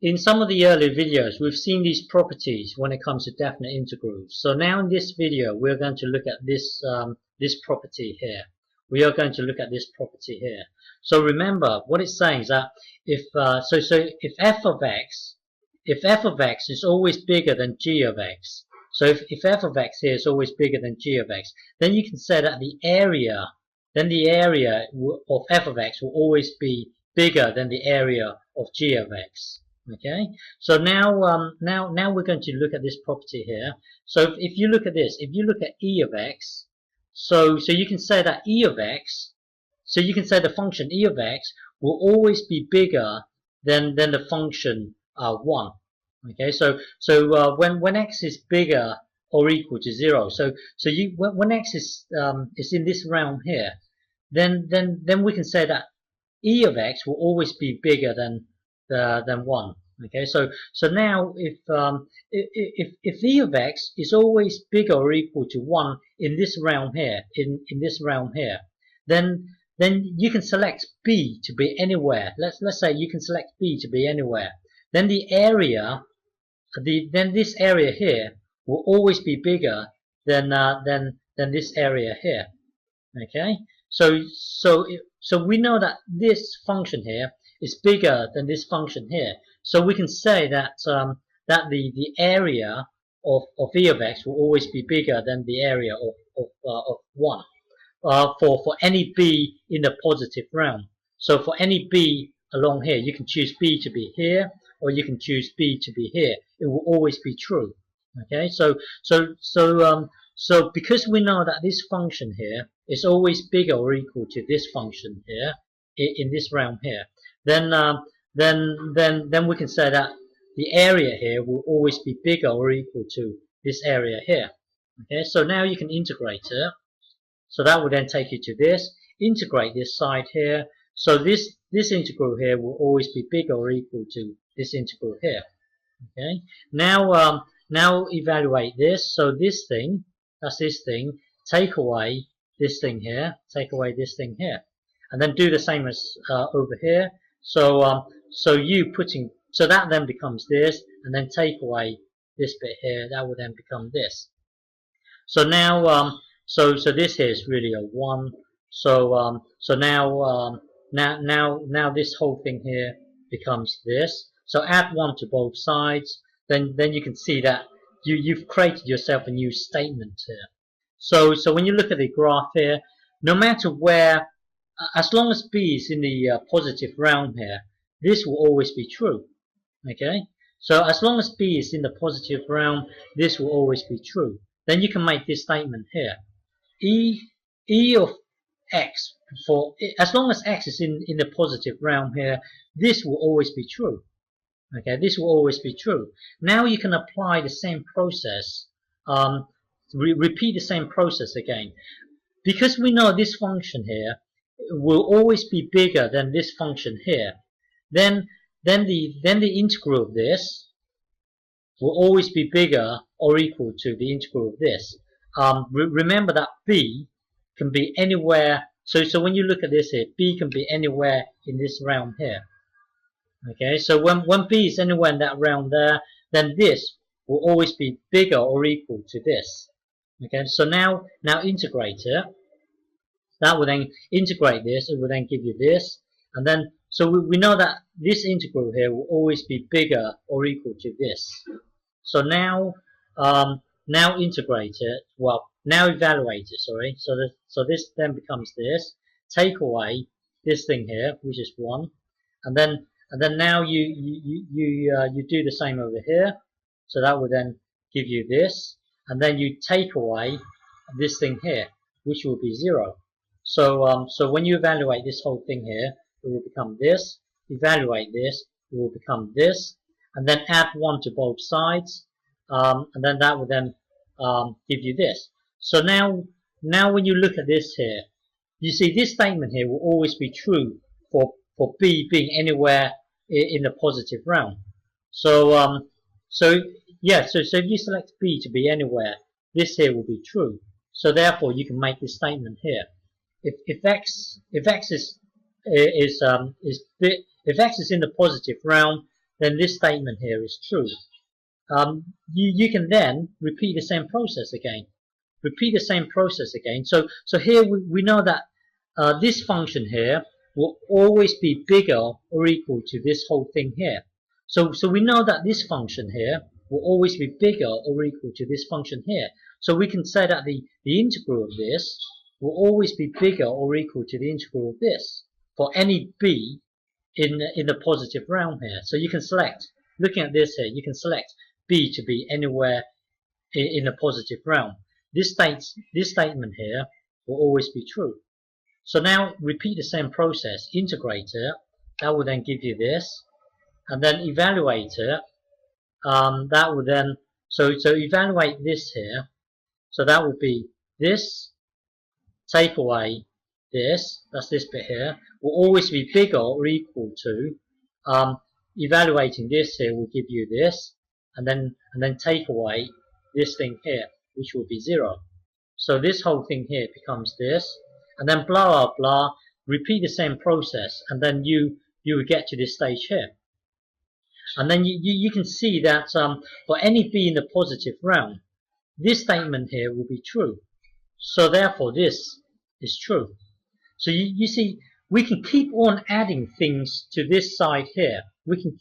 In some of the earlier videos, we've seen these properties when it comes to definite integrals. So now in this video, we're going to look at this property here. We are going to look at this property here. So remember, what it's saying is that if f of x is always bigger than g of x, so if f of x here is always bigger than g of x, then you can say that the area of f of x will always be bigger than the area of g of x. Okay, so now we're going to look at this property here. So if you look at this, if you look at e of x, so you can say that e of x, so you can say the function e of x will always be bigger than the function 1. Okay, so when x is bigger or equal to 0, so when x is in this realm here, then we can say that e of x will always be bigger than 1. Okay, so now if e of x is always bigger or equal to 1 in this realm here, then you can select b to be anywhere. Let's say you can select b to be anywhere. Then the area, then this area here will always be bigger than this area here. Okay, so we know that this function here is bigger than this function here. So we can say that that the area of e of x will always be bigger than the area of 1 for any b in the positive realm. So for any b along here, you can choose b to be here, or you can choose b to be here. It will always be true. Okay, so because we know that this function here is always bigger or equal to this function here in this realm here, then we can say that the area here will always be bigger or equal to this area here. Okay, so now you can integrate it. So that will then take you to this. Integrate this side here. So this integral here will always be bigger or equal to this integral here. Okay, now evaluate this. So this thing, that's this thing. Take away this thing here. Take away this thing here, and then do the same as over here. So so that then becomes this, and then take away this bit here. That will then become this. So now so this here is really a 1. So now this whole thing here becomes this. So add 1 to both sides. Then you can see that you've created yourself a new statement here. So when you look at the graph here, no matter where, as long as b is in the positive realm here, this will always be true. Okay, so as long as b is in the positive realm, this will always be true. Then you can make this statement here: e of x, for as long as x is in the positive realm here, this will always be true. Okay, this will always be true. Now you can apply the same process, repeat the same process again, because we know this function here will always be bigger than this function here. Then the integral of this will always be bigger or equal to the integral of this. Remember that b can be anywhere. So when you look at this here, b can be anywhere in this realm here. Okay, so when b is anywhere in that realm there, then this will always be bigger or equal to this. Okay, so now integrate it. That will then integrate this. It will then give you this, and then so we know that this integral here will always be bigger or equal to this. So now integrate it. Well, now evaluate it. Sorry. So this then becomes this. Take away this thing here, which is 1, and then now you do the same over here. So that will then give you this, and then you take away this thing here, which will be 0. So when you evaluate this whole thing here, it will become this. Evaluate this, it will become this, and then add 1 to both sides, and then that will then give you this. So now when you look at this here, you see this statement here will always be true for b being anywhere in the positive realm. So yeah, so if you select b to be anywhere, this here will be true. So therefore you can make this statement here. If x is in the positive realm, then this statement here is true. You can then repeat the same process again. Repeat the same process again. So here we know that this function here will always be bigger or equal to this whole thing here. So we know that this function here will always be bigger or equal to this function here. So we can say that the integral of this will always be bigger or equal to the integral of this for any b in the positive realm here. So you can select, looking at this here, you can select b to be anywhere in the positive realm. This statement here will always be true. So now repeat the same process, integrate it, that will then give you this, and then evaluate it, that will then, so evaluate this here, so that will be this, take away this, that's this bit here, will always be bigger or equal to, evaluating this here will give you this, and then take away this thing here, which will be 0. So this whole thing here becomes this, and then blah blah blah, repeat the same process, and then you will get to this stage here. And then you can see that for any b in the positive realm, this statement here will be true. So therefore this is true. So you see, we can keep on adding things to this side here. We can,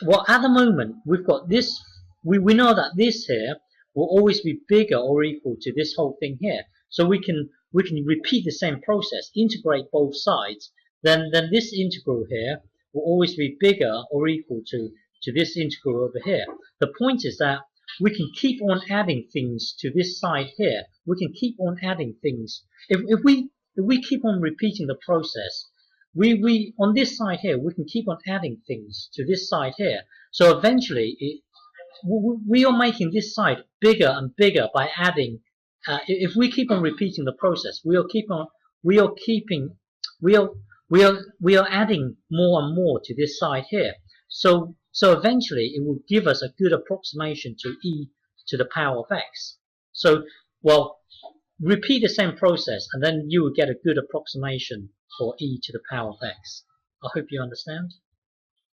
well, at the moment we've got this. We know that this here will always be bigger or equal to this whole thing here. So we can repeat the same process, integrate both sides. Then this integral here will always be bigger or equal to this integral over here. The point is that we can keep on adding things to this side here. We can keep on adding things. If we keep on repeating the process, we on this side here, we can keep on adding things to this side here. So eventually, we are making this side bigger and bigger by adding. If we keep on repeating the process, we are adding more and more to this side here. So eventually, it will give us a good approximation to e to the power of x. So, well, repeat the same process, and then you will get a good approximation for e to the power of x. I hope you understand.